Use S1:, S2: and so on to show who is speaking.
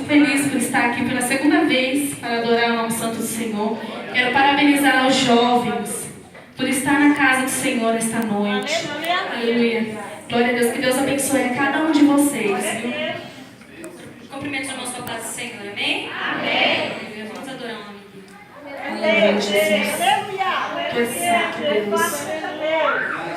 S1: feliz por estar aqui pela segunda vez para adorar o nome santo do Senhor. Quero parabenizar os jovens por estar na casa do Senhor esta noite. Aleluia. Glória a Deus. Que Deus abençoe a cada um de vocês. Viu? Cumprimento os irmãos com a paz do Senhor. Amém? Amém. Vamos adorar o nome dele. Amém, Jesus. Tu és santo, Deus.